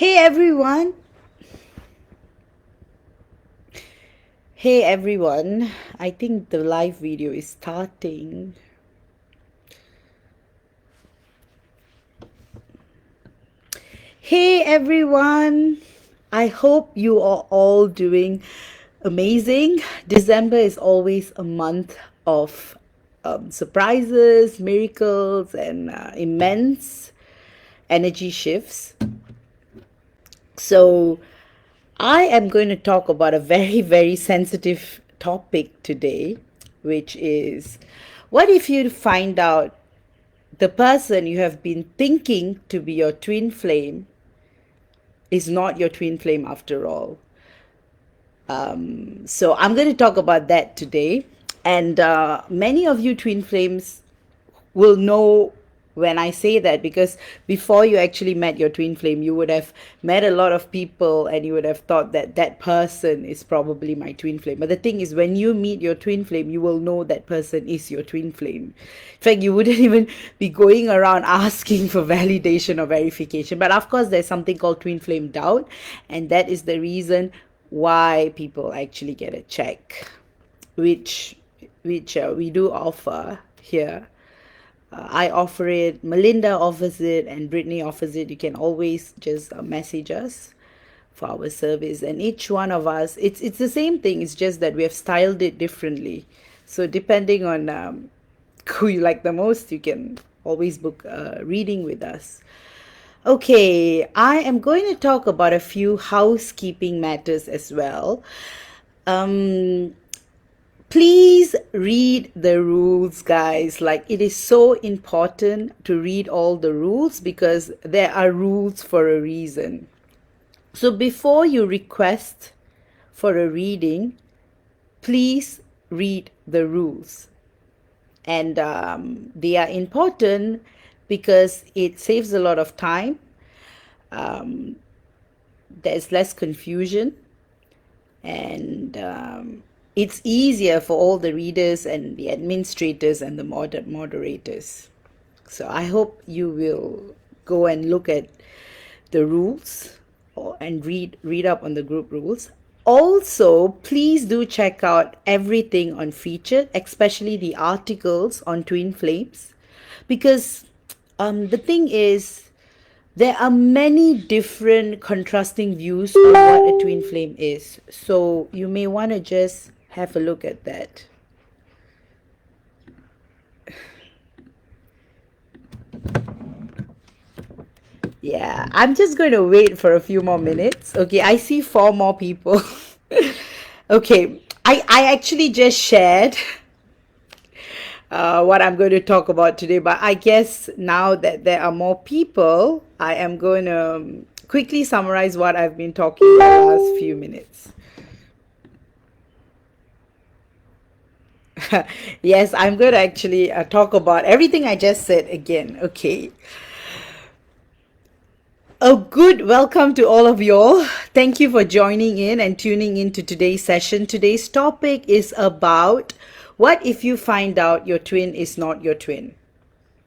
Hey everyone. Hey everyone. I think the live video is starting. Hey everyone. I hope you are all doing amazing. December is always a month of surprises, miracles, and immense energy shifts. So, I am going to talk about a very, very sensitive topic today, which is what if you find out the person you have been thinking to be your twin flame is not your twin flame after all? So, I'm going to talk about that today. And many of you twin flames will know when I say that, because before you actually met your twin flame, you would have met a lot of people and you would have thought that that person is probably my twin flame. But the thing is, when you meet your twin flame, you will know that person is your twin flame. In fact, you wouldn't even be going around asking for validation or verification. But of course, there's something called twin flame doubt, and that is the reason why people actually get a check, which we do offer here. I offer it, Melinda offers it, and Brittany offers it. You can always just message us for our service. And each one of us, it's the same thing. It's just that we have styled it differently. So depending on who you like the most, you can always book a reading with us. Okay, I am going to talk about a few housekeeping matters as well. Um, Please read the rules, guys. Like, it is so important to read all the rules because there are rules for a reason. So before you request for a reading, please read the rules. And they are important because it saves a lot of time. There's less confusion, and it's easier for all the readers and the administrators and the moderators. So I hope you will go and look at the rules and read up on the group rules. Also, please do check out everything on Featured, especially the articles on Twin Flames, because the thing is, there are many different contrasting views on what a twin flame is. So you may want to just have a look at that. Yeah, I'm just going to wait for a few more minutes. Okay, I see four more people. Okay, I actually just shared what I'm going to talk about today, but I guess now that there are more people, I am going to quickly summarize what I've been talking about the last few minutes. Yes, I'm going to actually talk about everything I just said again. Okay. A good welcome to all of you all. Thank you for joining in and tuning in to today's session. Today's topic is about what if you find out your twin is not your twin?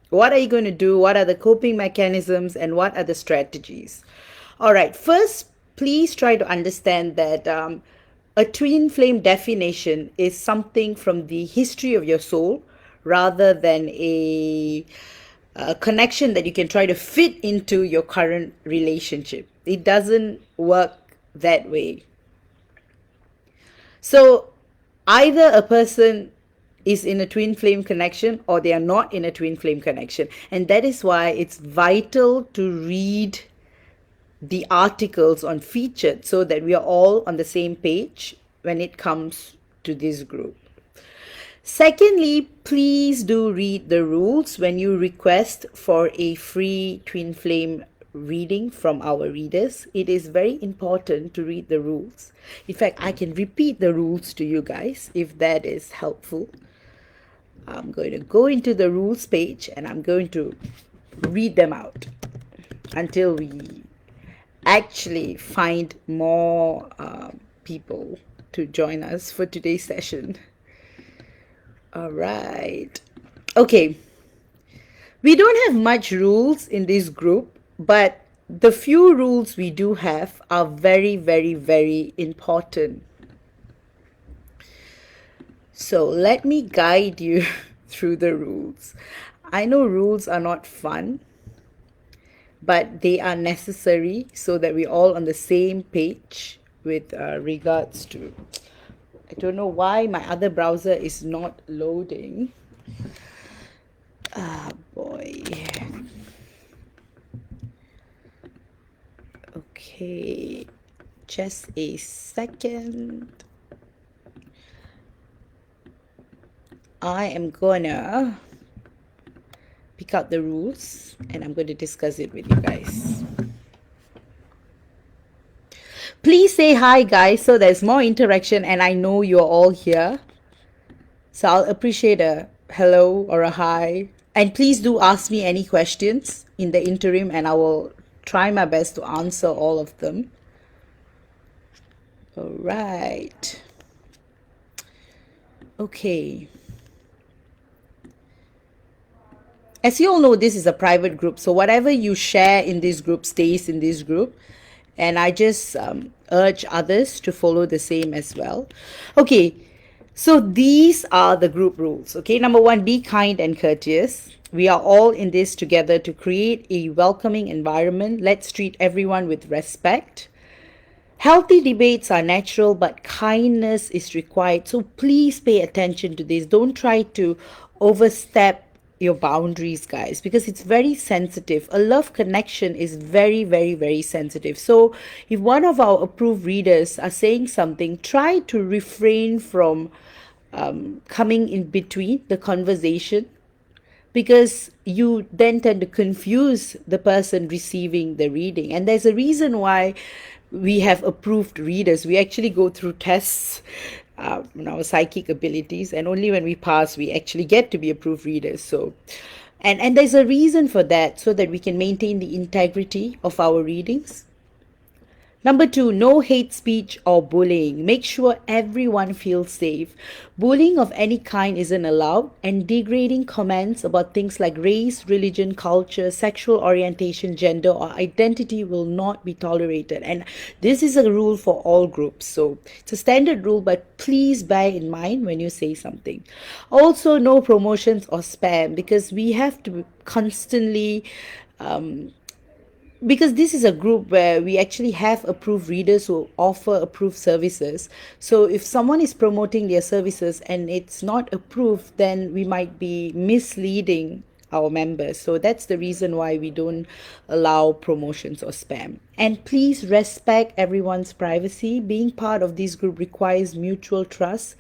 What are you going to do? What are the coping mechanisms and what are the strategies? All right, first, please try to understand that a twin flame definition is something from the history of your soul rather than a connection that you can try to fit into your current relationship. It doesn't work that way. So either a person is in a twin flame connection or they are not in a twin flame connection. And that is why it's vital to read the articles on Featured so that we are all on the same page when it comes to this group. Secondly, please do read the rules when you request for a free twin flame reading from our readers. It is very important to read the rules. In fact, I can repeat the rules to you guys if that is helpful. I'm going to go into the rules page and I'm going to read them out until we actually find more people to join us for today's session. All right. Okay. We don't have much rules in this group, but the few rules we do have are very, very, very important. So let me guide you through the rules. I know rules are not fun, but they are necessary so that we're all on the same page with regards to. I don't know why my other browser is not loading. Ah, boy. Okay, just a second. I am gonna pick out the rules and I'm going to discuss it with you guys. Please say hi, guys, so there's more interaction and I know you're all here. So I'll appreciate a hello or a hi. And please do ask me any questions in the interim and I will try my best to answer all of them. All right. Okay. As you all know, this is a private group. So whatever you share in this group stays in this group. And I just urge others to follow the same as well. Okay. So these are the group rules. Okay. Number one, be kind and courteous. We are all in this together to create a welcoming environment. Let's treat everyone with respect. Healthy debates are natural, but kindness is required. So please pay attention to this. Don't try to overstep your boundaries, guys, because it's very sensitive. A love connection is very, very, very sensitive. So if one of our approved readers are saying something, try to refrain from coming in between the conversation, because you then tend to confuse the person receiving the reading. And there's a reason why we have approved readers. We actually go through tests in our psychic abilities, and only when we pass we actually get to be approved readers. So and there's a reason for that, so that we can maintain the integrity of our readings. Number two, no hate speech or bullying. Make sure everyone feels safe. Bullying of any kind isn't allowed, and degrading comments about things like race, religion, culture, sexual orientation, gender, or identity will not be tolerated. And this is a rule for all groups. So it's a standard rule, but please bear in mind when you say something. Also, no promotions or spam, because we have to constantly because this is a group where we actually have approved readers who offer approved services. So if someone is promoting their services and it's not approved, then we might be misleading our members. So that's the reason why we don't allow promotions or spam. And please respect everyone's privacy. Being part of this group requires mutual trust.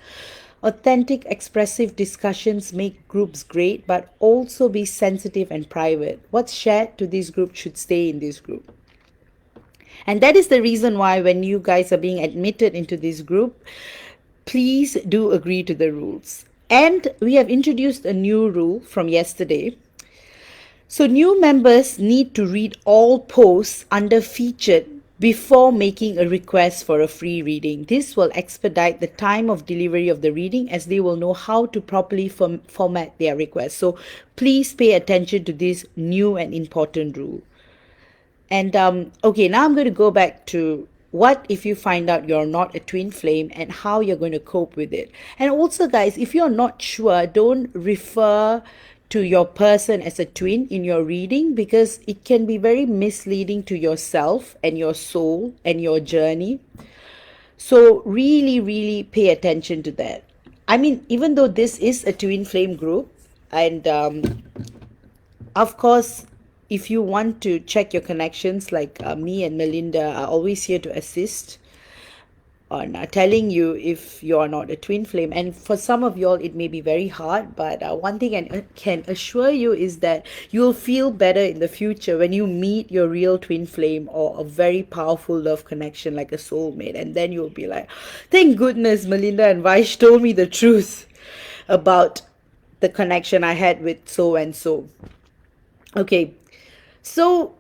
Authentic, expressive discussions make groups great, but also be sensitive and private. What's shared to this group should stay in this group. And that is the reason why when you guys are being admitted into this group, please do agree to the rules. And we have introduced a new rule from yesterday. So new members need to read all posts under featured before making a request for a free reading. This will expedite the time of delivery of the reading, as they will know how to properly format their request. So please pay attention to this new and important rule. And okay, now I'm going to go back to what if you find out you're not a twin flame and how you're going to cope with it. And also, guys, if you're not sure, don't refer to your person as a twin in your reading, because it can be very misleading to yourself and your soul and your journey. So really, really pay attention to that. I mean, even though this is a twin flame group, and of course, if you want to check your connections, like me and Melinda are always here to assist on telling you if you are not a twin flame. And for some of y'all it may be very hard, but one thing I can assure you is that you'll feel better in the future when you meet your real twin flame or a very powerful love connection like a soulmate. And then you'll be like, thank goodness Melinda and Vaish told me the truth about the connection I had with so and so. Okay, so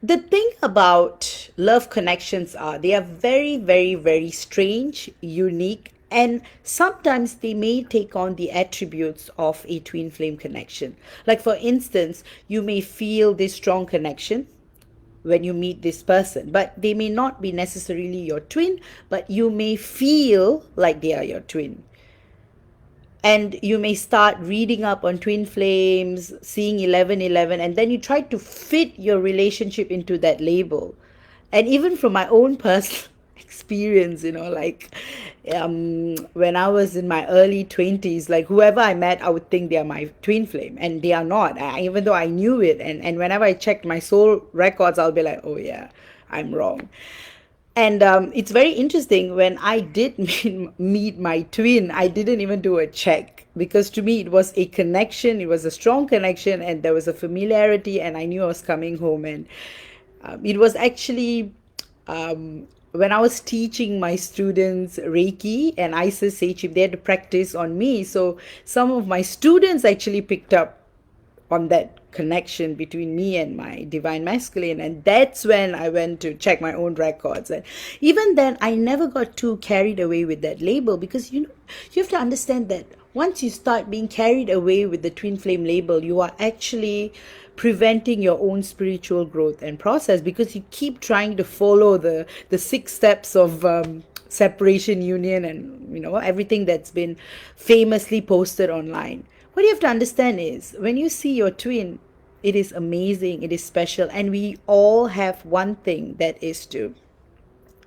the thing about love connections are they are very, very, very strange, unique, and sometimes they may take on the attributes of a twin flame connection. Like for instance, you may feel this strong connection, when you meet this person, but they may not be necessarily your twin, but you may feel like they are your twin. And you may start reading up on twin flames, seeing 1111, and then you try to fit your relationship into that label. And even from my own personal experience, like when I was in my early 20s, like whoever I met, I would think they are my twin flame, and they are not. Even though I knew it, and whenever I checked my soul records, I'll be like, oh yeah, I'm wrong. And it's very interesting. When I did meet my twin, I didn't even do a check, because to me it was a connection. It was a strong connection, and there was a familiarity, and I knew I was coming home. And it was actually when I was teaching my students Reiki and Isis Seichip, they had to practice on me. So some of my students actually picked up on that connection between me and my divine masculine, and that's when I went to check my own records. And even then, I never got too carried away with that label, because you have to understand that once you start being carried away with the twin flame label, you are actually preventing your own spiritual growth and process, because you keep trying to follow the 6 steps of separation, union, and everything that's been famously posted online. What you have to understand is, when you see your twin, it is amazing, it is special, and we all have one thing, that is to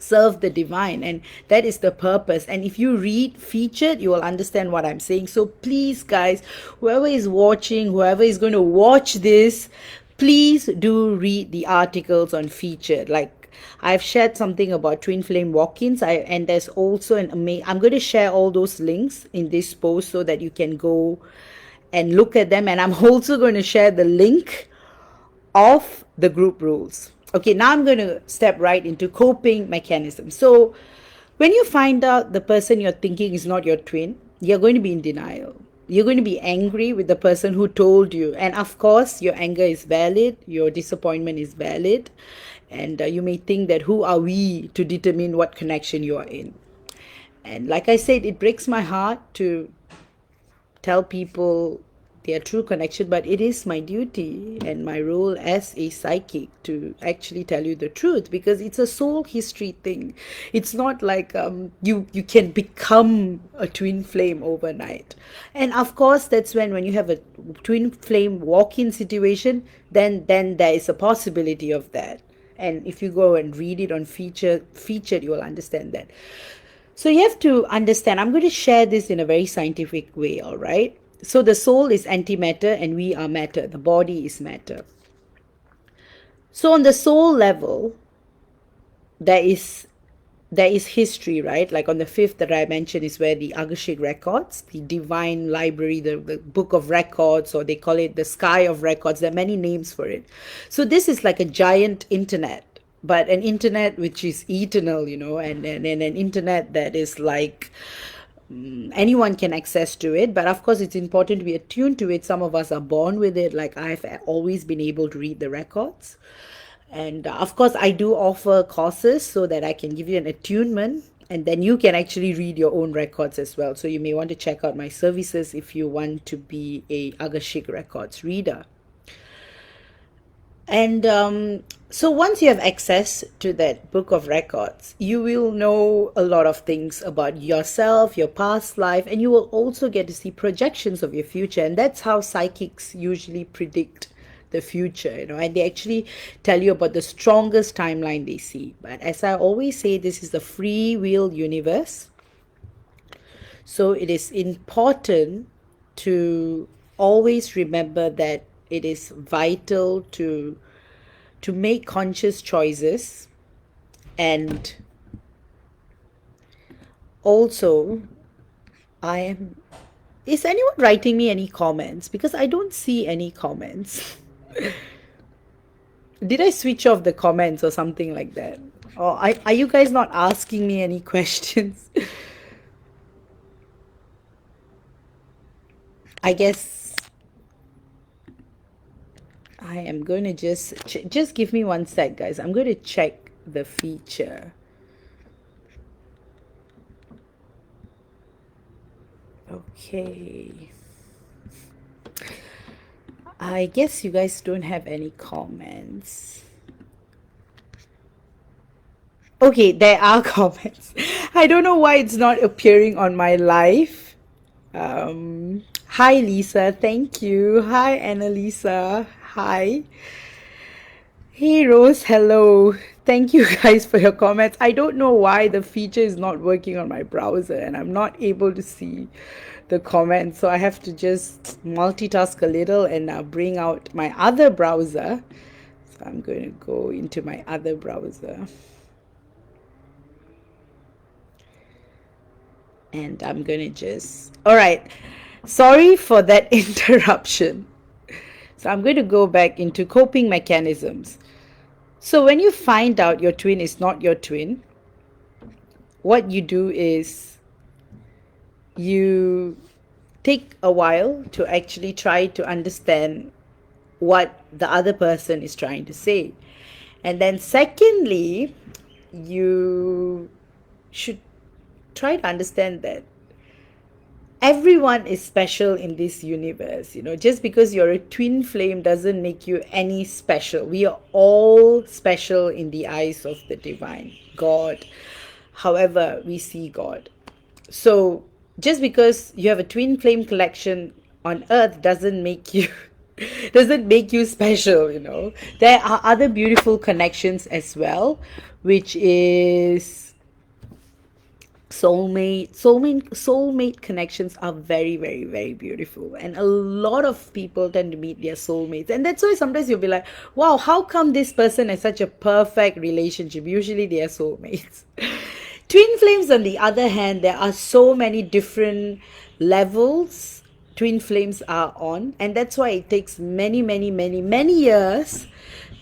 serve the divine, and that is the purpose. And if you read Featured, you will understand what I'm saying. So please, guys, whoever is watching, whoever is going to watch this, please do read the articles on Featured. Like, I've shared something about twin flame walk-ins, and there's also I'm going to share all those links in this post so that you can go and look at them. And I'm also going to share the link of the group rules. Okay, now I'm going to step right into coping mechanisms. So when you find out the person you're thinking is not your twin, you're going to be in denial. You're going to be angry with the person who told you. And of course, your anger is valid, your disappointment is valid. And you may think that, who are we to determine what connection you are in? And like I said, it breaks my heart to tell people their true connection, but it is my duty and my role as a psychic to actually tell you the truth, because it's a soul history thing. It's not like you can become a twin flame overnight. And of course, that's when you have a twin flame walk-in situation, then there is a possibility of that. And if you go and read it on featured, you will understand that. So you have to understand, I'm going to share this in a very scientific way, all right? So the soul is antimatter and we are matter. The body is matter. So on the soul level, there is history, right? Like on the fifth that I mentioned is where the Akashic records, the divine library, the book of records, or they call it the sky of records. There are many names for it. So this is like a giant internet, but an internet which is eternal, and an internet that is like anyone can access to it. But of course, it's important to be attuned to it. Some of us are born with it. Like, I've always been able to read the records. And of course, I do offer courses so that I can give you an attunement, and then you can actually read your own records as well. So you may want to check out my services if you want to be a Akashic records reader. And so once you have access to that book of records, you will know a lot of things about yourself, your past life, and you will also get to see projections of your future. And that's how psychics usually predict the future, and they actually tell you about the strongest timeline they see. But as I always say, this is the free will universe. So it is important to always remember that it is vital to make conscious choices. And also, is anyone writing me any comments? Because I don't see any comments. Did I switch off the comments or something like that? Or are you guys not asking me any questions? I guess I am going to just give me one sec, guys. I'm going to check the feature. Okay. I guess you guys don't have any comments. Okay, there are comments. I don't know why it's not appearing on my live. Hi Lisa, thank you. Hi Annalisa. Hi. Hey Rose, hello. Thank you guys for your comments. I don't know why the feature is not working on my browser and I'm not able to see the comments. So I have to just multitask a little and now bring out my other browser. So I'm going to go into my other browser. And I'm going to just, all right. Sorry for that interruption. So I'm going to go back into coping mechanisms. So when you find out your twin is not your twin, what you do is you take a while to actually try to understand what the other person is trying to say. And then secondly, you should try to understand that everyone is special in this universe. Just because you're a twin flame doesn't make you any special. We are all special in the eyes of the divine God, however we see God. So just because you have a twin flame collection on earth doesn't make you special. There are other beautiful connections as well, which is soulmate connections are very, very, very beautiful, and a lot of people tend to meet their soulmates, and that's why sometimes you'll be like, wow, how come this person has such a perfect relationship? Usually they are soulmates. Twin flames, on the other hand, there are so many different levels twin flames are on, and that's why it takes many, many, many, many years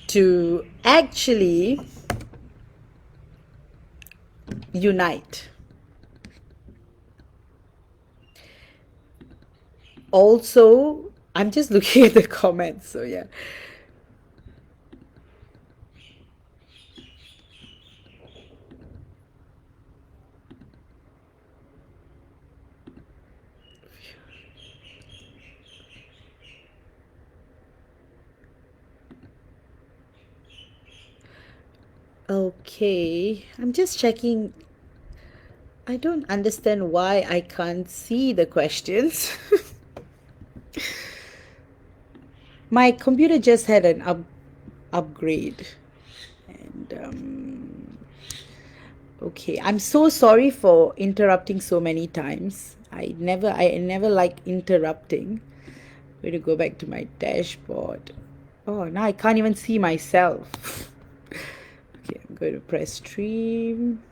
to actually unite. Also, I'm just looking at the comments, so yeah. Okay, I'm just checking. I don't understand why I can't see the questions. My computer just had an upgrade, and okay, I'm so sorry for interrupting so many times. I never like interrupting. I'm going to go back to my dashboard. Oh, now I can't even see myself. Okay, I'm going to press stream.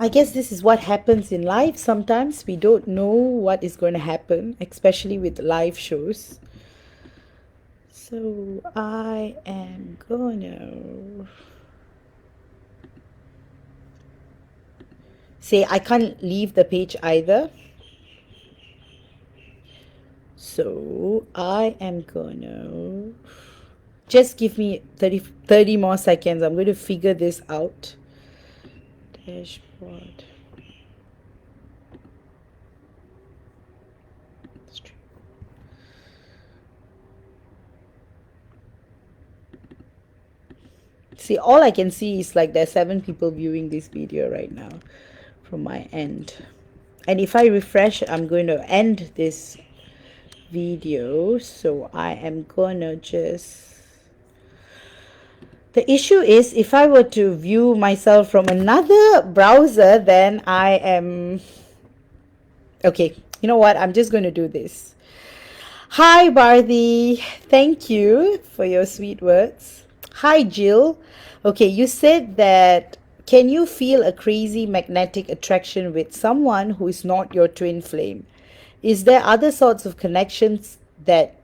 I guess this is what happens in life. Sometimes we don't know what is going to happen, especially with live shows. So I am gonna say I can't leave the page either. So I am gonna just give me 30 more seconds. I'm going to figure this out. Dashboard. See, all I can see is like there's 7 people viewing this video right now from my end. And if I refresh, I'm going to end this video. So I am gonna just... The issue is if I were to view myself from another browser, then I am... Okay, you know what? I'm just going to do this. Hi, Bardi. Thank you for your sweet words. Hi, Jill. Okay, you said that can you feel a crazy magnetic attraction with someone who is not your twin flame? Is there other sorts of connections that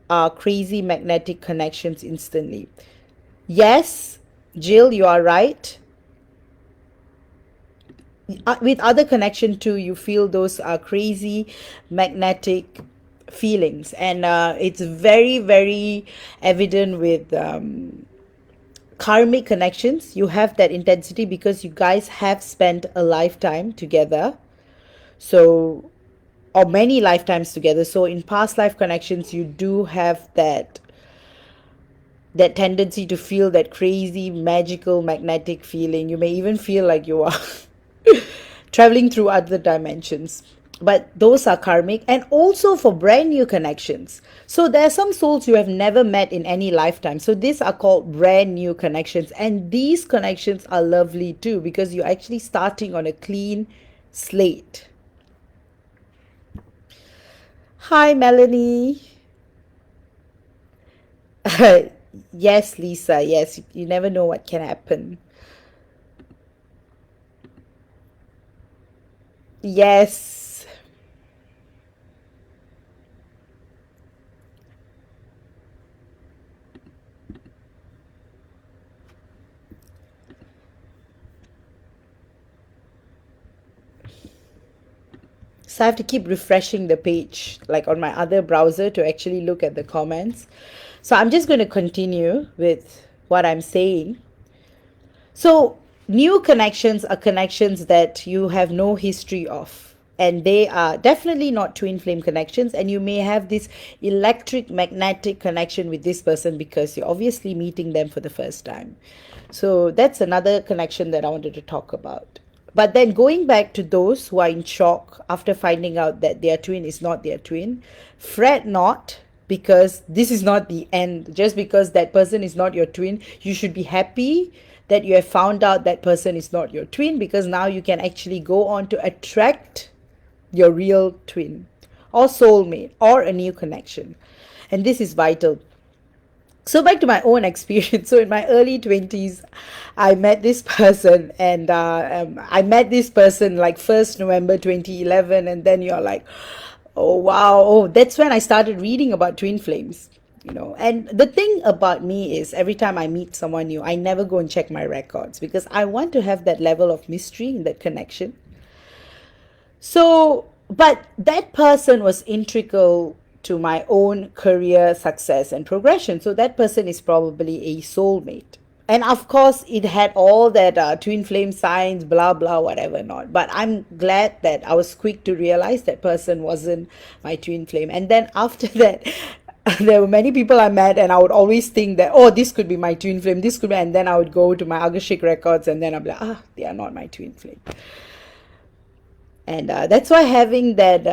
are crazy magnetic connections instantly? Yes, Jill, you are right. With other connection too, you feel those are crazy magnetic feelings, and it's very, very evident with karmic connections. You have that intensity because you guys have spent a lifetime together. So, or many lifetimes together. So in past life connections, you do have that tendency to feel that crazy, magical, magnetic feeling. You may even feel like you are traveling through other dimensions. But those are karmic, and also for brand new connections. So there are some souls you have never met in any lifetime. So these are called brand new connections. And these connections are lovely too because you're actually starting on a clean slate. Hi, Melanie. Yes, Lisa. Yes, you never know what can happen. Yes. So I have to keep refreshing the page, like on my other browser, to actually look at the comments. So I'm just going to continue with what I'm saying. So, new connections are connections that you have no history of. And they are definitely not twin flame connections. And you may have this electric magnetic connection with this person because you're obviously meeting them for the first time. So, that's another connection that I wanted to talk about. But then going back to those who are in shock after finding out that their twin is not their twin, fret not, because this is not the end. Just because that person is not your twin, you should be happy that you have found out that person is not your twin, because now you can actually go on to attract your real twin or soulmate or a new connection. And this is vital. So back to my own experience. So in my early 20s, I met this person, and I met this person like 1st November 2011. And then you're like, oh wow, oh, that's when I started reading about twin flames. And the thing about me is every time I meet someone new, I never go and check my records because I want to have that level of mystery in that connection. So, but that person was integral to my own career success and progression. So that person is probably a soulmate. And of course, it had all that twin flame signs, blah, blah, whatever not. But I'm glad that I was quick to realize that person wasn't my twin flame. And then after that, there were many people I met, and I would always think that, oh, this could be my twin flame, this could be, and then I would go to my Agashik records, and then I'm like, they are not my twin flame. And that's why having that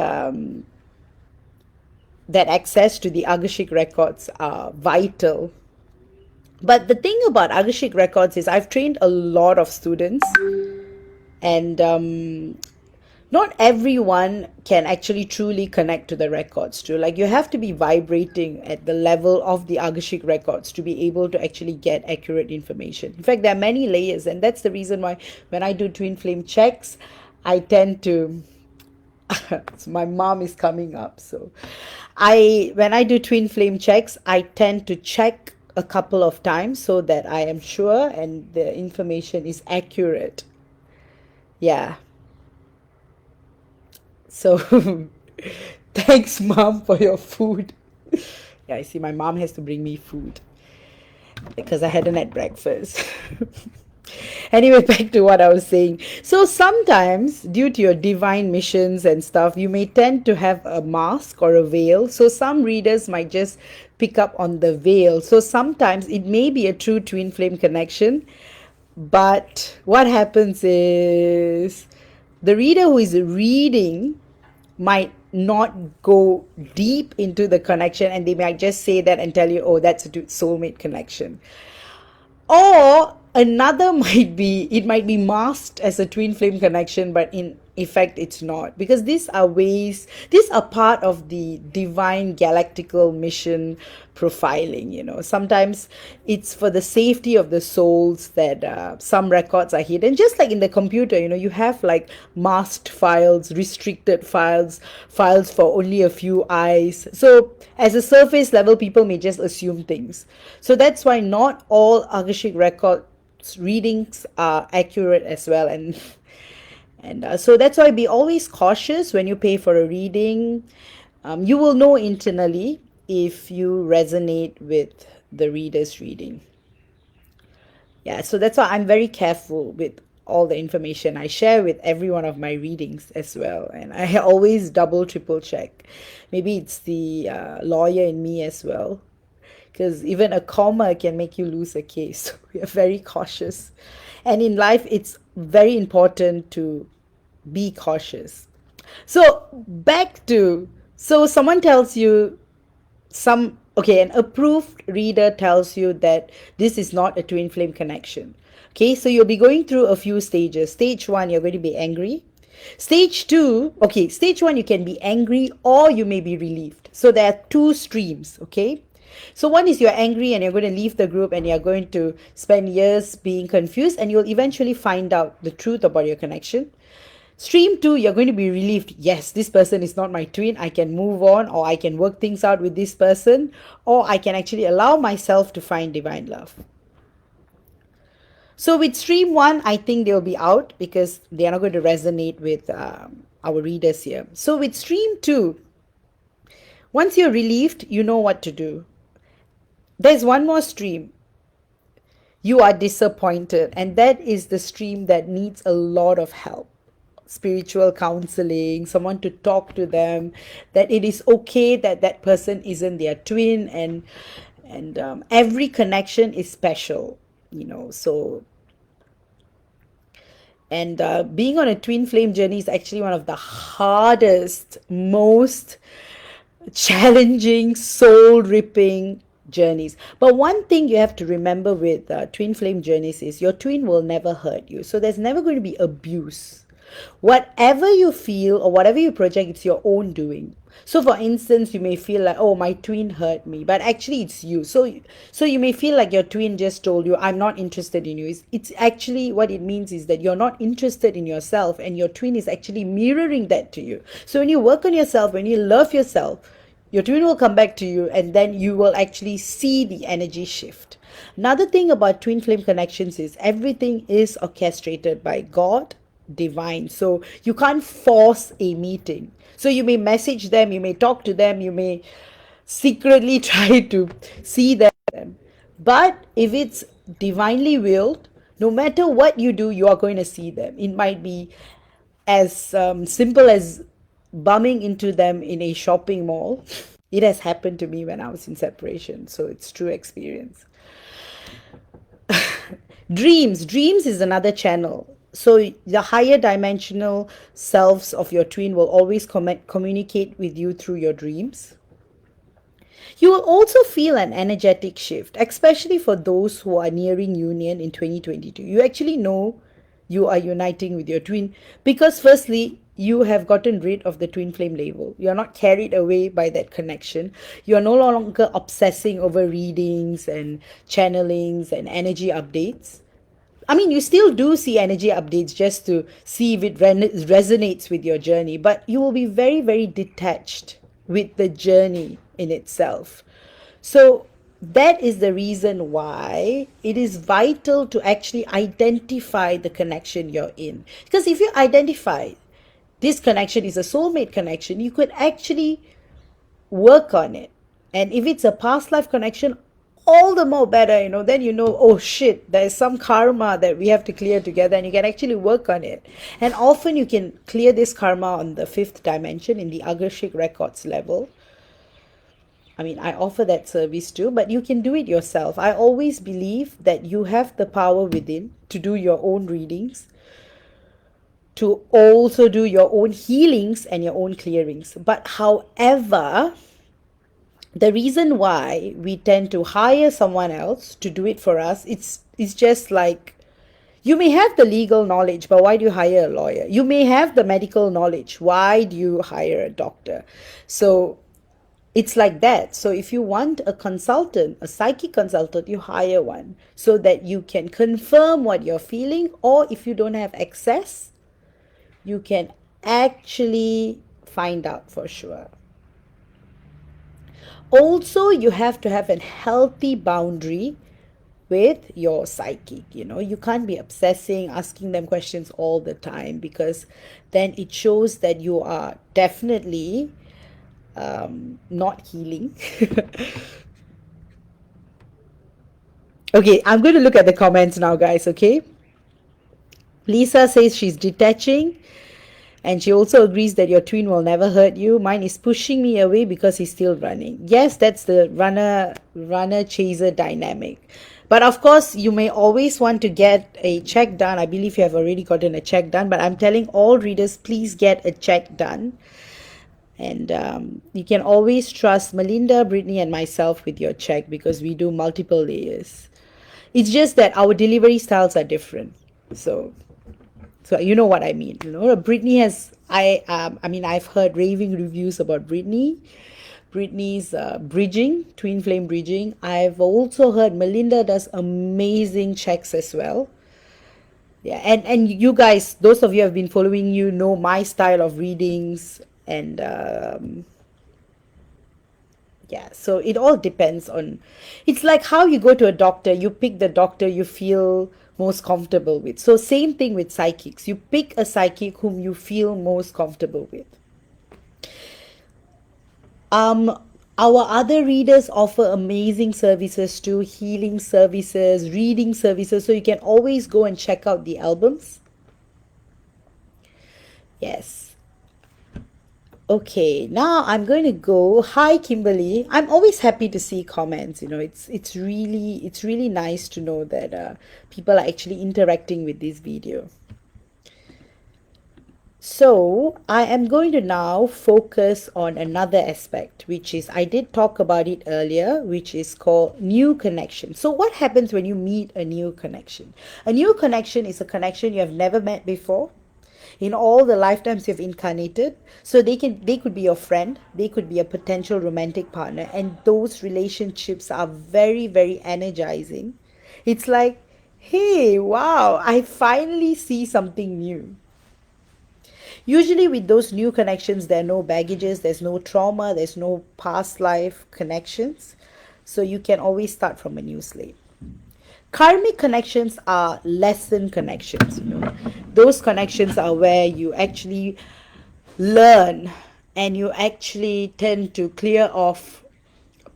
access to the Agashik records are vital. But the thing about Agashik records is I've trained a lot of students, and not everyone can actually truly connect to the records too. Like, you have to be vibrating at the level of the Agashik records to be able to actually get accurate information. In fact, there are many layers, and that's the reason why when I do twin flame checks, I tend to so my mom is coming up. So when I do twin flame checks, I tend to check a couple of times so that I am sure and the information is accurate. Yeah. So thanks, mom, for your food. Yeah, I see my mom has to bring me food because I hadn't had breakfast. Anyway, back to what I was saying. So sometimes, due to your divine missions and stuff, you may tend to have a mask or a veil. So some readers might just pick up on the veil. So sometimes it may be a true twin flame connection, but what happens is the reader who is reading might not go deep into the connection, and they might just say that and tell you, oh, that's a soulmate connection. Or another might be masked as a twin flame connection, but in effect it's not, because these are part of the divine galactical mission profiling. Sometimes it's for the safety of the souls that some records are hidden, just like in the computer. You have like masked files, restricted files for only a few eyes. So as a surface level, people may just assume things. So that's why not all Akashic records readings are accurate as well. And so that's why be always cautious when you pay for a reading. You will know internally if you resonate with the reader's reading. Yeah, so that's why I'm very careful with all the information I share with every one of my readings as well. And I always double, triple check. Maybe it's the lawyer in me as well, because even a comma can make you lose a case. So we are very cautious. And in life, it's very important to be cautious. So back to, so someone tells you an approved reader tells you that this is not a twin flame connection. Okay, so you'll be going through a few stages. Stage one, you're going to be angry. Stage two, okay, stage one, you can be angry or you may be relieved. So there are two streams, okay? So one is you're angry and you're going to leave the group and you're going to spend years being confused and you'll eventually find out the truth about your connection. Stream 2, you're going to be relieved. Yes, this person is not my twin. I can move on, or I can work things out with this person, or I can actually allow myself to find divine love. So with stream 1, I think they'll be out because they are not going to resonate with our readers here. So with stream 2, once you're relieved, you know what to do. There's one more stream. You are disappointed, and that is the stream that needs a lot of help. Spiritual counseling, someone to talk to them, that it is okay that that person isn't their twin, and every connection is special, so. And being on a twin flame journey is actually one of the hardest, most challenging, soul ripping journeys. But one thing you have to remember with twin flame journeys is your twin will never hurt you. So there's never going to be abuse. Whatever you feel or whatever you project, it's your own doing. So for instance, you may feel like, oh, my twin hurt me, but actually it's you. So you may feel like your twin just told you, I'm not interested in you. It's actually, what it means is that you're not interested in yourself, and your twin is actually mirroring that to you. So when you work on yourself, when you love yourself, your twin will come back to you, and then you will actually see the energy shift. Another thing about twin flame connections is everything is orchestrated by God, divine. So you can't force a meeting. So you may message them, you may talk to them, you may secretly try to see them. But if it's divinely willed, no matter what you do, you are going to see them. It might be as simple as bumming into them in a shopping mall. It has happened to me when I was in separation, so it's true experience. Dreams is another channel. So the higher dimensional selves of your twin will always communicate with you through your dreams. You will also feel an energetic shift, especially for those who are nearing union in 2022. You actually know you are uniting with your twin because firstly, you have gotten rid of the twin flame label. You are not carried away by that connection. You are no longer obsessing over readings and channelings and energy updates. I mean, you still do see energy updates just to see if it resonates with your journey, but you will be very, very detached with the journey in itself. So that is the reason why it is vital to actually identify the connection you're in. Because if you identify this connection is a soulmate connection, you could actually work on it. And if it's a past life connection, all the more better, then oh shit, there's some karma that we have to clear together, and you can actually work on it. And often you can clear this karma on the 5th dimension in the Akashic records level. I mean, I offer that service too, but you can do it yourself. I always believe that you have the power within to do your own readings, to also do your own healings and your own clearings. But however, the reason why we tend to hire someone else to do it for us, it's just like, you may have the legal knowledge, but why do you hire a lawyer? You may have the medical knowledge. Why do you hire a doctor? So it's like that. So if you want a consultant, a psychic consultant, you hire one so that you can confirm what you're feeling, or if you don't have access, you can actually find out for sure. Also, you have to have a healthy boundary with your psychic. You can't be obsessing, asking them questions all the time, because then it shows that you are definitely not healing. Okay, I'm going to look at the comments now, guys, okay? Lisa says she's detaching, and she also agrees that your twin will never hurt you. Mine is pushing me away because he's still running. Yes, that's the runner chaser dynamic. But of course, you may always want to get a check done. I believe you have already gotten a check done, but I'm telling all readers, please get a check done. And you can always trust Melinda, Brittany, and myself with your check because we do multiple layers. It's just that our delivery styles are different. So you know what I mean. Brittany has I mean, I've heard raving reviews about Brittany's bridging, twin flame bridging. I've also heard Melinda does amazing checks as well. Yeah, and you guys, those of you who have been following, know my style of readings. And yeah, so it all depends on, it's like how you go to a doctor. You pick the doctor you feel most comfortable with. So same thing with psychics. You pick a psychic whom you feel most comfortable with. Our other readers offer amazing services too, healing services, reading services, so you can always go and check out the albums. Yes. Okay, now I'm going to go. Hi, Kimberly. I'm always happy to see comments. It's really nice to know that people are actually interacting with this video. So I am going to now focus on another aspect, which is, I did talk about it earlier, which is called new connection. So what happens when you meet a new connection? A new connection is a connection you have never met before in all the lifetimes you've incarnated. So they could be your friend, they could be a potential romantic partner, and those relationships are very, very energizing. It's like, hey, wow, I finally see something new. Usually with those new connections, there are no baggages, there's no trauma, there's no past life connections. So you can always start from a new slate. Karmic connections are lesson connections. Those connections are where you actually learn, and you actually tend to clear off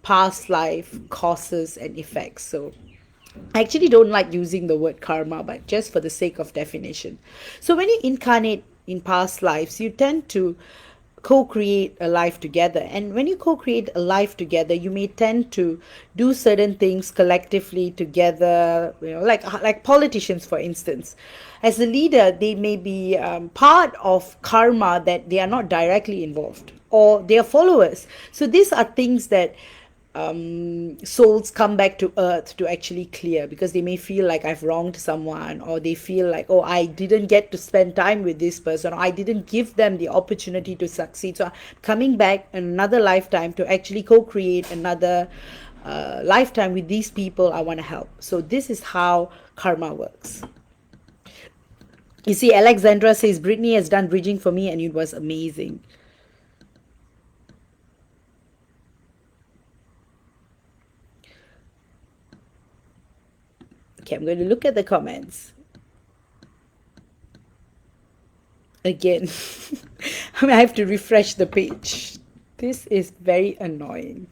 past life causes and effects. So I actually don't like using the word karma, but just for the sake of definition. So when you incarnate in past lives, you tend to co-create a life together. And when you co-create a life together, you may tend to do certain things collectively together, like politicians, for instance. As a leader, they may be part of karma that they are not directly involved, or they are followers. So these are things that souls come back to earth to actually clear, because they may feel like I've wronged someone, or they feel like, oh, I didn't get to spend time with this person, or I didn't give them the opportunity to succeed. So I'm coming back in another lifetime to actually co-create another lifetime with these people I want to help. So this is how karma works. You see, Alexandra says, Brittany has done bridging for me and it was amazing. Okay, I'm going to look at the comments. Again, I have to refresh the page. This is very annoying.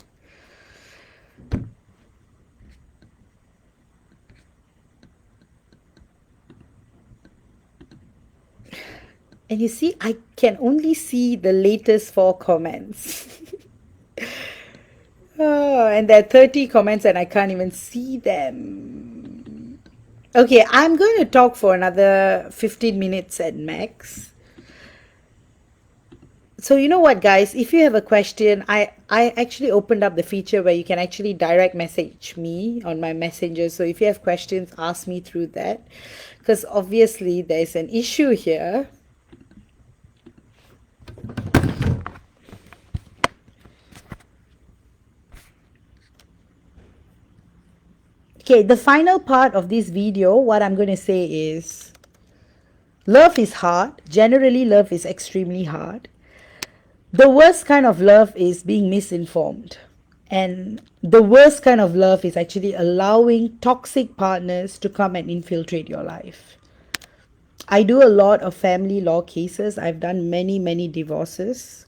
And you see, I can only see the latest 4 comments. Oh, and there are 30 comments and I can't even see them. Okay, I'm going to talk for another 15 minutes at max. So you know what, guys, if you have a question, I actually opened up the feature where you can actually direct message me on my messenger. So if you have questions, ask me through that, because obviously there's an issue here. Okay, the final part of this video, what I'm going to say is, love is hard. Generally, love is extremely hard. The worst kind of love is being misinformed. And the worst kind of love is actually allowing toxic partners to come and infiltrate your life. I do a lot of family law cases. I've done many, many divorces.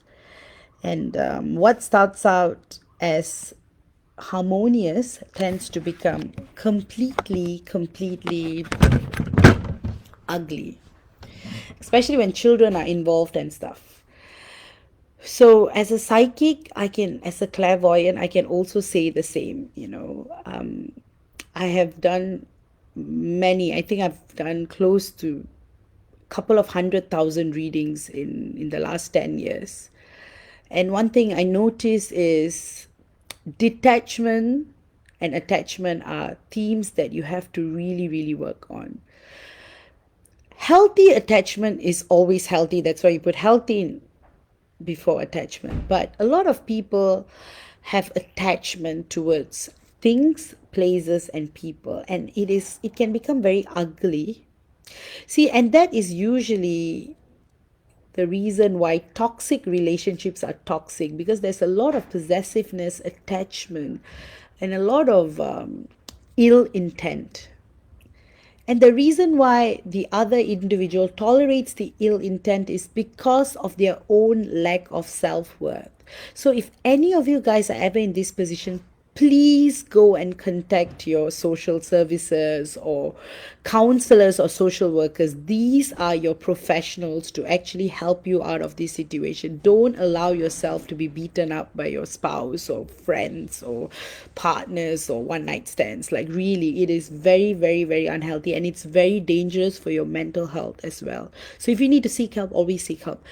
And what starts out as harmonious tends to become completely ugly, especially when children are involved and stuff. So, as a psychic, as a clairvoyant, I can also say the same. I have done I think I've done close to a couple of 100,000 readings in the last 10 years. And one thing I notice is detachment and attachment are themes that you have to really work on. Healthy attachment is always healthy. That's why you put healthy in before attachment. But a lot of people have attachment towards things, places, and people, and it can become very ugly. See, and that is usually the reason why toxic relationships are toxic, because there's a lot of possessiveness, attachment, and a lot of ill intent. And the reason why the other individual tolerates the ill intent is because of their own lack of self worth. So, if any of you guys are ever in this position, please go and contact your social services or counselors or social workers. These are your professionals to actually help you out of this situation. Don't allow yourself to be beaten up by your spouse or friends or partners or one night stands. Like, really, it is very unhealthy, and it's very dangerous for your mental health as well. So if you need to seek help, always seek help.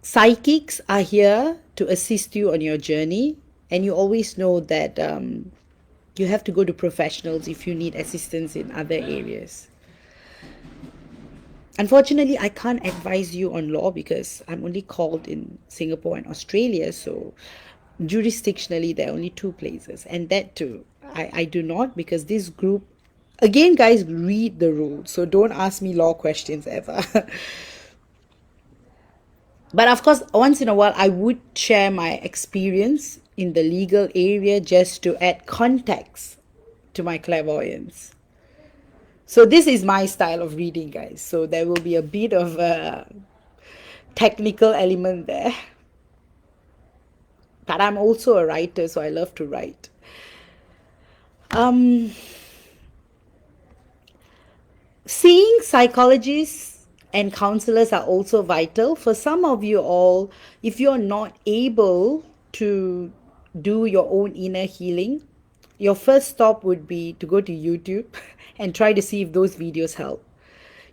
Psychics are here to assist you on your journey, and you always know that you have to go to professionals if you need assistance in other areas. Unfortunately, I can't advise you on law because I'm only called in Singapore and Australia. So jurisdictionally, there are only two places, and that too, I do not, because this group, again, guys, read the rules. So don't ask me law questions ever. But of course, once in a while, I would share my experience in the legal area just to add context to my clairvoyance. So this is my style of reading, guys. So there will be a bit of a technical element there. But I'm also a writer, so I love to write. Um, Seeing psychologists and counselors are also vital. For some of you all, if you're not able to do your own inner healing, your first stop would be to go to YouTube and try to see if those videos help.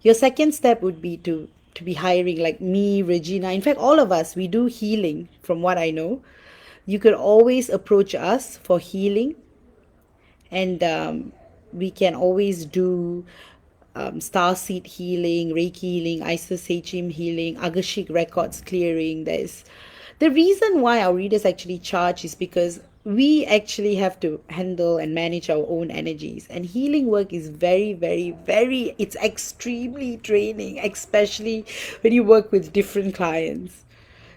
Your second step would be to be hiring, like me, Regina. In fact, all of us, we do healing from what I know. You could always approach us for healing, and we can always do star seed healing, Reiki healing, Isis HM healing, Agashik records clearing. There's the reason why our readers actually charge is because we actually have to handle and manage our own energies, and healing work is very, it's extremely draining, especially when you work with different clients.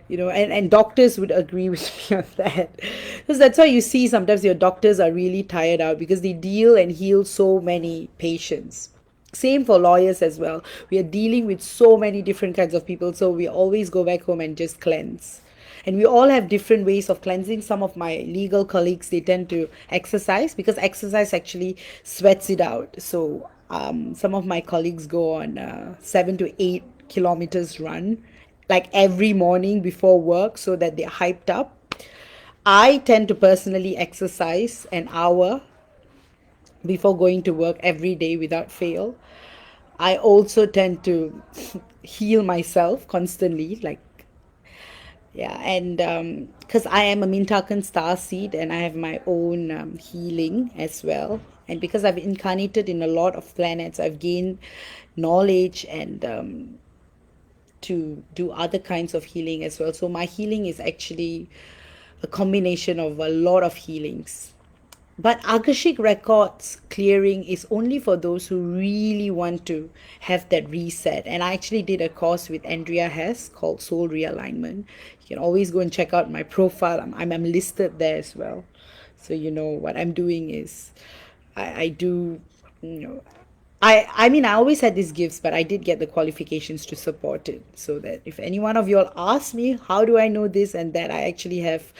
And doctors would agree with me on that, because that's why you see sometimes your doctors are really tired out, because they deal and heal so many patients. Same for lawyers as well. We are dealing with so many different kinds of people, so we always go back home and just cleanse. And we all have different ways of cleansing. Some of my legal colleagues, they tend to exercise, because exercise actually sweats it out. So some of my colleagues go on 7 to 8 kilometers run, like every morning before work, so that they're hyped up. I tend to personally exercise an hour before going to work every day without fail. I also tend to heal myself constantly, like, yeah, and because I am a Mintakan star seed and I have my own healing as well. And because I've incarnated in a lot of planets, I've gained knowledge and to do other kinds of healing as well. So my healing is actually a combination of a lot of healings. But Akashic Records clearing is only for those who really want to have that reset. And I actually did a course with Andrea Hess called Soul Realignment. You can always go and check out my profile. I'm listed there as well. So what I'm doing is I do, you know, I mean, I always had these gifts, but I did get the qualifications to support it. So that if any one of you all ask me, how do I know this and that, I actually have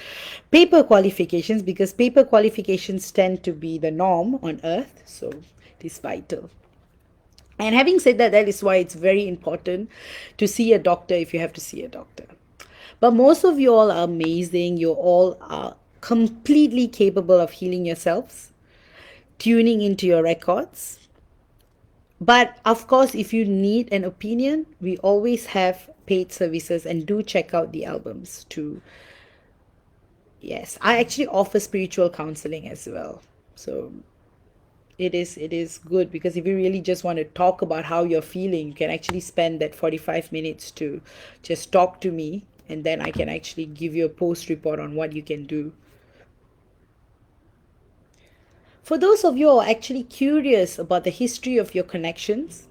paper qualifications, because paper qualifications tend to be the norm on earth. So it is vital. And having said that, that is why it's very important to see a doctor if you have to see a doctor. But most of you all are amazing. You all are completely capable of healing yourselves, tuning into your records. But of course, if you need an opinion, we always have paid services, and do check out the albums too. Yes, I actually offer spiritual counseling as well. So it is good, because if you really just want to talk about how you're feeling, you can actually spend that 45 minutes to just talk to me, and then I can actually give you a post report on what you can do. For those of you who are actually curious about the history of your connections,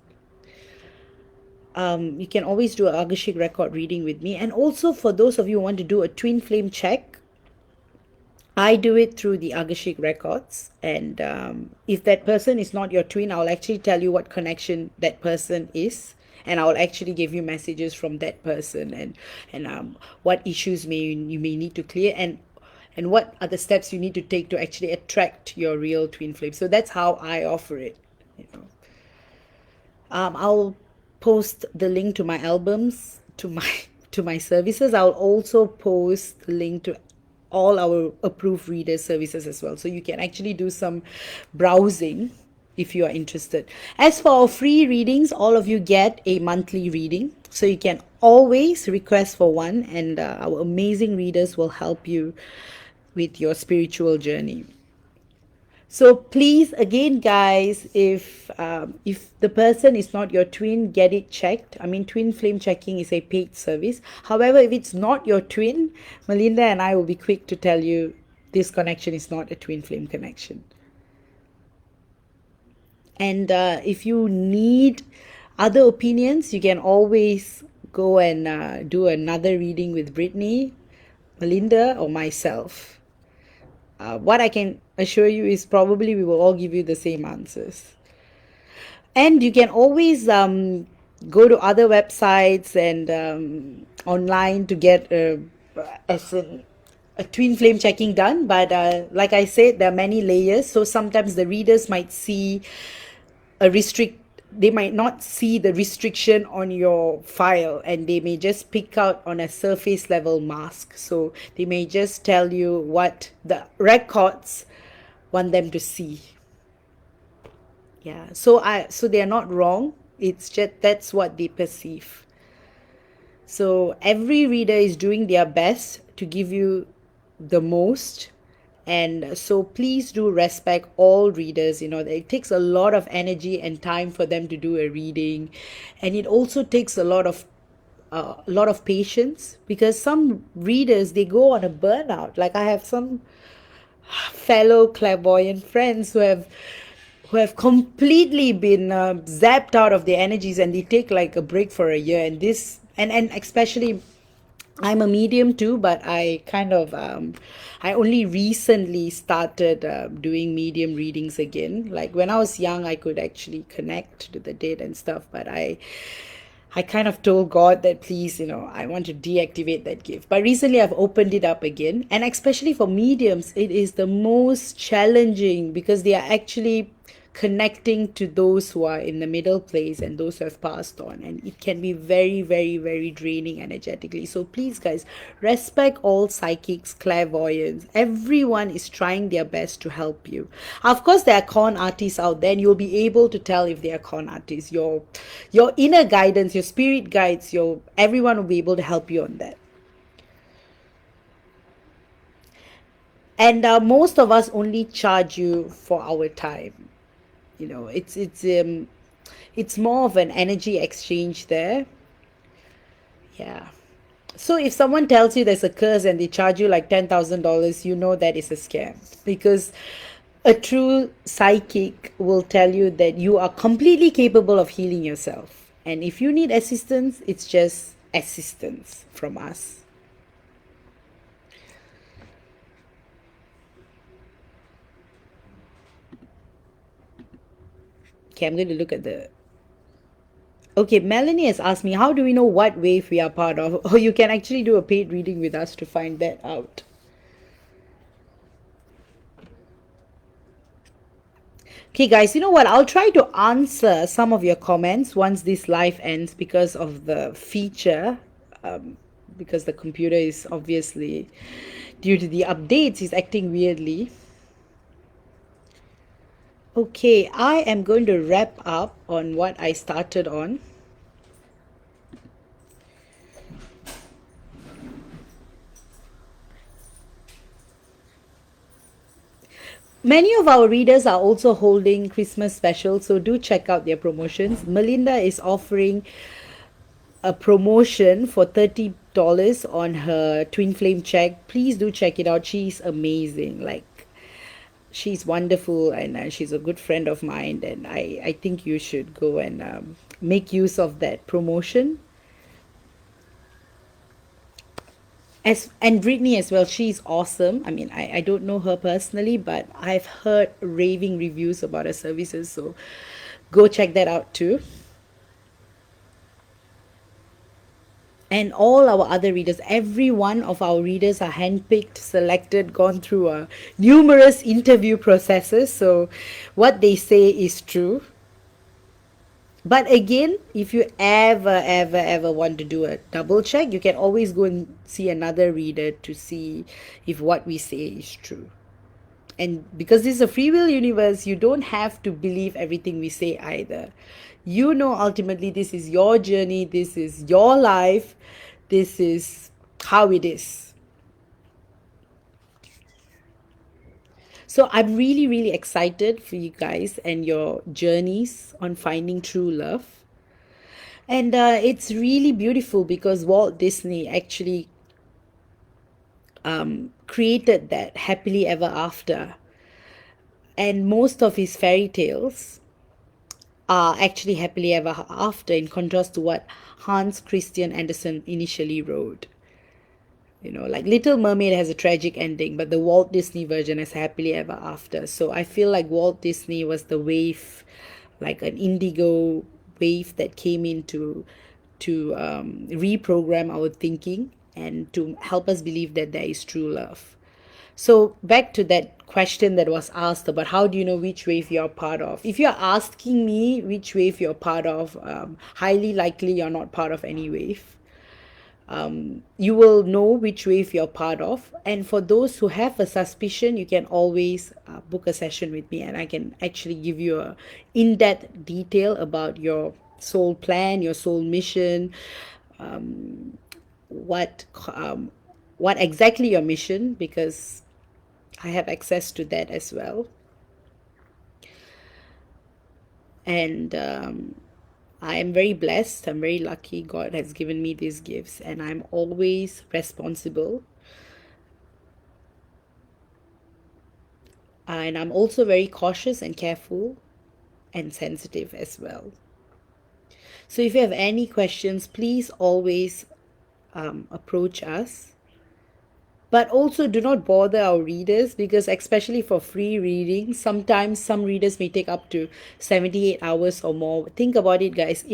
you can always do an Akashic record reading with me. And also for those of you who want to do a twin flame check, I do it through the Akashic records. And if that person is not your twin, I'll actually tell you what connection that person is. And I'll actually give you messages from that person, and what issues you may need to clear, and what are the steps you need to take to actually attract your real twin flame. So that's how I offer it. You know. I'll post the link to my albums, to my to my services. I'll also post the link to all our approved reader services as well, so you can actually do some browsing if you are interested. As for our free readings, all of you get a monthly reading, so you can always request for one, and our amazing readers will help you with your spiritual journey. So please, again, guys, if the person is not your twin, get it checked. I mean, twin flame checking is a paid service. However, if it's not your twin, Melinda and I will be quick to tell you this connection is not a twin flame connection. And if you need other opinions, you can always go and do another reading with Brittany, Melinda, or myself. What I can assure you is probably we will all give you the same answers. And you can always go to other websites and online to get a twin flame checking done. But like I said, there are many layers. So sometimes the readers might see they might not see the restriction on your file, and they may just pick out on a surface level mask. So they may just tell you what the records want them to see. Yeah, so they are not wrong, it's just that's what they perceive. So every reader is doing their best to give you the most. And so please do respect all readers. It takes a lot of energy and time for them to do a reading, and it also takes a lot of patience, because some readers, they go on a burnout. Like, I have some fellow clairvoyant friends who have completely been zapped out of their energies, and they take like a break for a year. And this and especially, I'm a medium too, but I only recently started doing medium readings again. Like, when I was young, I could actually connect to the dead and stuff, but I kind of told God that, please, I want to deactivate that gift. But recently I've opened it up again. And especially for mediums, it is the most challenging, because they are actually connecting to those who are in the middle place and those who have passed on. And it can be very, very, very draining energetically. So please, guys, respect all psychics, clairvoyants. Everyone is trying their best to help you. Of course, there are con artists out there, and you'll be able to tell if they are con artists. Your inner guidance, your spirit guides, everyone will be able to help you on that. And most of us only charge you for our time. It's more of an energy exchange there. Yeah. So if someone tells you there's a curse and they charge you like $10,000, you know that is a scam, because a true psychic will tell you that you are completely capable of healing yourself. And if you need assistance, it's just assistance from us. Okay, I'm going to look at the. Okay, Melanie has asked me, how do we know what wave we are part of? Oh, you can actually do a paid reading with us to find that out. Okay, guys, you know what? I'll try to answer some of your comments once this live ends because of the feature. Because the computer is obviously, due to the updates, is acting weirdly. Okay, I am going to wrap up on what I started on. Many of our readers are also holding Christmas specials, so do check out their promotions. Melinda is offering a promotion for $30 on her Twinflame check. Please do check it out. She's amazing. Like, she's wonderful, and she's a good friend of mine, and I think you should go and make use of that promotion. And Brittany as well, she's awesome. I mean, I don't know her personally, but I've heard raving reviews about her services, so go check that out too. And all our other readers, every one of our readers are handpicked, selected, gone through numerous interview processes, so what they say is true. But again, if you ever want to do a double check, you can always go and see another reader to see if what we say is true. And because this is a free will universe, you don't have to believe everything we say either. You know, ultimately, this is your journey, this is your life, this is how it is. So I'm really excited for you guys and your journeys on finding true love. And it's really beautiful because Walt Disney actually created that happily ever after. And most of his fairy tales are actually happily ever after, in contrast to what Hans Christian Andersen initially wrote. You know, like Little Mermaid has a tragic ending, but the Walt Disney version is happily ever after. So I feel like Walt Disney was the wave, like an indigo wave that came in to reprogram our thinking and to help us believe that there is true love. So back to that question that was asked about how do you know which wave you're part of? If you're asking me which wave you're part of, highly likely you're not part of any wave. You will know which wave you're part of. And for those who have a suspicion, you can always book a session with me, and I can actually give you a in-depth detail about your soul plan, your soul mission, what what exactly your mission, because I have access to that as well. And I am very blessed. I'm very lucky. God has given me these gifts, and I'm always responsible. And I'm also very cautious and careful and sensitive as well. So if you have any questions, please always approach us. But also do not bother our readers, because especially for free reading, sometimes some readers may take up to 78 hours or more. Think about it, guys.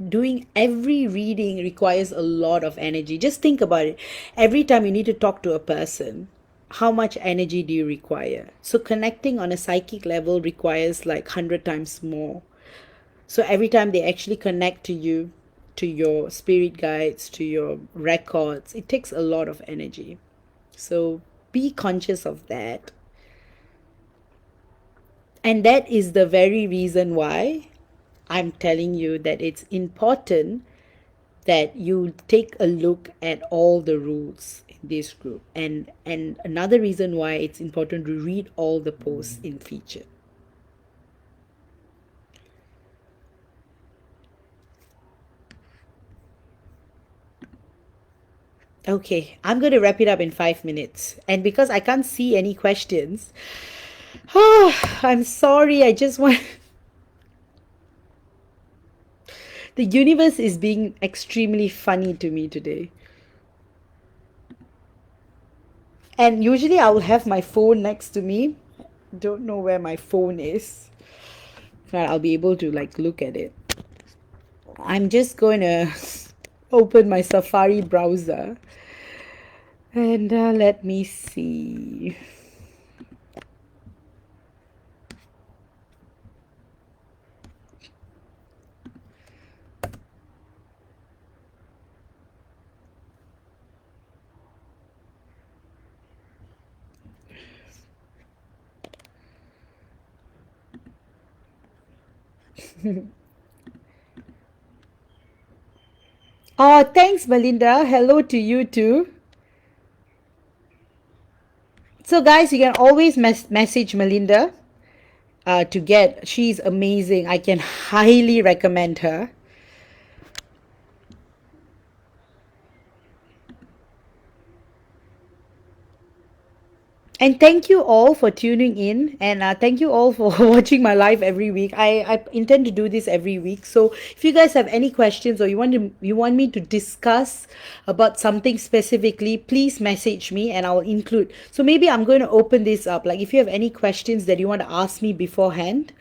Doing every reading requires a lot of energy. Just think about it. Every time you need to talk to a person, how much energy do you require? So connecting on a psychic level requires like 100 times more. So every time they actually connect to you, to your spirit guides, to your records, it takes a lot of energy. So be conscious of that. And that is the very reason why I'm telling you that it's important that you take a look at all the rules in this group. And another reason why it's important to read all the posts in feature. Okay, I'm going to wrap it up in 5 minutes. And because I can't see any questions, I'm sorry. I just want. The universe is being extremely funny to me today. And usually I will have my phone next to me. Don't know where my phone is. Well, I'll be able to like look at it. I'm just going to open my Safari browser and let me see. Oh, thanks, Melinda. Hello to you too. So, guys, you can always message Melinda to get. She's amazing. I can highly recommend her. And thank you all for tuning in, and thank you all for watching my live every week. I intend to do this every week. So if you guys have any questions or you want me to discuss about something specifically, please message me and I'll include. So maybe I'm going to open this up. Like if you have any questions that you want to ask me beforehand,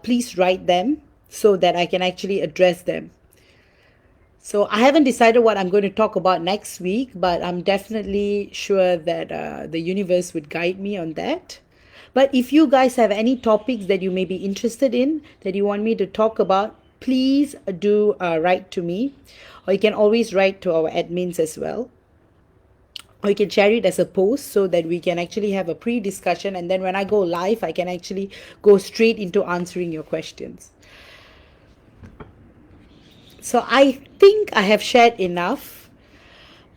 please write them so that I can actually address them. So I haven't decided what I'm going to talk about next week, but I'm definitely sure that the universe would guide me on that. But if you guys have any topics that you may be interested in, that you want me to talk about, please do write to me. Or you can always write to our admins as well. Or you can share it as a post so that we can actually have a pre-discussion. And then when I go live, I can actually go straight into answering your questions. So I think I have shared enough.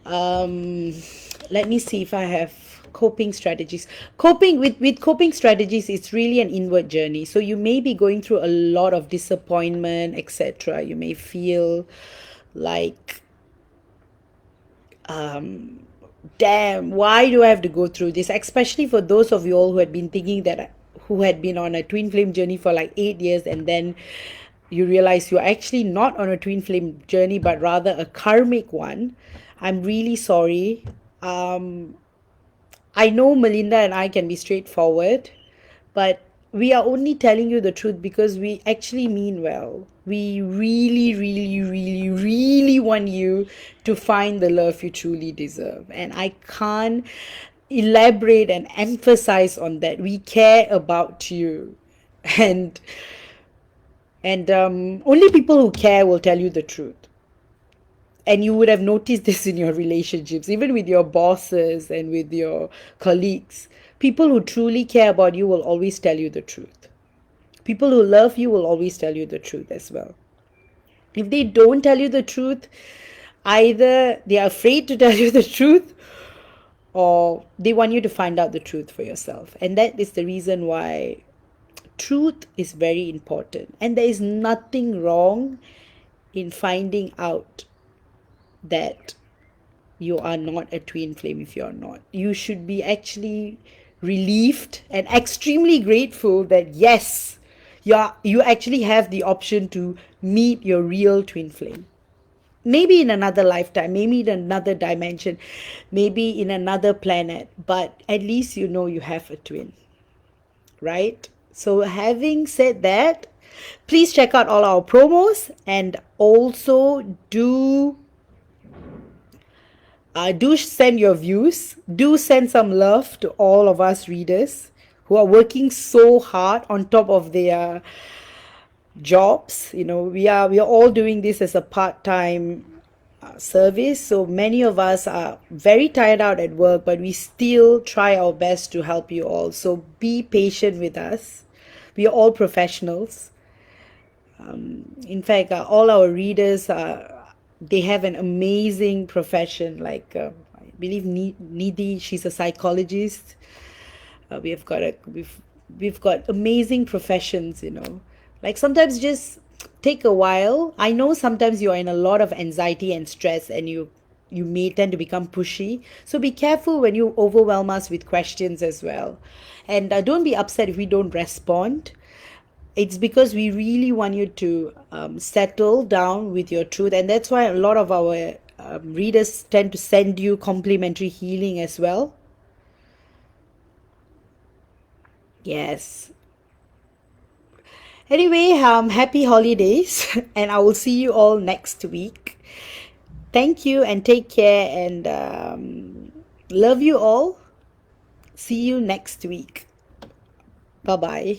Let me see if I have coping strategies. Coping with coping strategies, it's really an inward journey. So you may be going through a lot of disappointment, etc. You may feel like, damn, why do I have to go through this? Especially for those of you all who had been thinking that, who had been on a twin flame journey for like 8 years, and then you realize you're actually not on a twin flame journey, but rather a karmic one. I'm really sorry. I know Melinda and I can be straightforward, but we are only telling you the truth because we actually mean well. We really, really, really, really want you to find the love you truly deserve. And I can't elaborate and emphasize on that. We care about you. And only people who care will tell you the truth. And you would have noticed this in your relationships, even with your bosses and with your colleagues. People who truly care about you will always tell you the truth. People who love you will always tell you the truth as well. If they don't tell you the truth, either they are afraid to tell you the truth, or they want you to find out the truth for yourself. And that is the reason why truth is very important. And there is nothing wrong in finding out that you are not a twin flame. If you're not, you should be actually relieved and extremely grateful that yes, you actually have the option to meet your real twin flame. Maybe in another lifetime, maybe in another dimension, maybe in another planet, but at least you know you have a twin, right? So having said that, please check out all our promos, and also do send your views. Do send some love to all of us readers who are working so hard on top of their jobs. You know, we are all doing this as a part-time service. So many of us are very tired out at work, but we still try our best to help you all. So be patient with us. We are all professionals. In fact, all our readers they have an amazing profession. Like I believe Nidhi, she's a psychologist. We've got amazing professions. You know, like sometimes just take a while. I know sometimes you are in a lot of anxiety and stress, and you may tend to become pushy. So be careful when you overwhelm us with questions as well, and don't be upset if we don't respond. It's because we really want you to settle down with your truth. And that's why a lot of our readers tend to send you complimentary healing as well. Yes. Anyway, happy holidays, and I will see you all next week. Thank you and take care, and love you all. See you next week. Bye bye.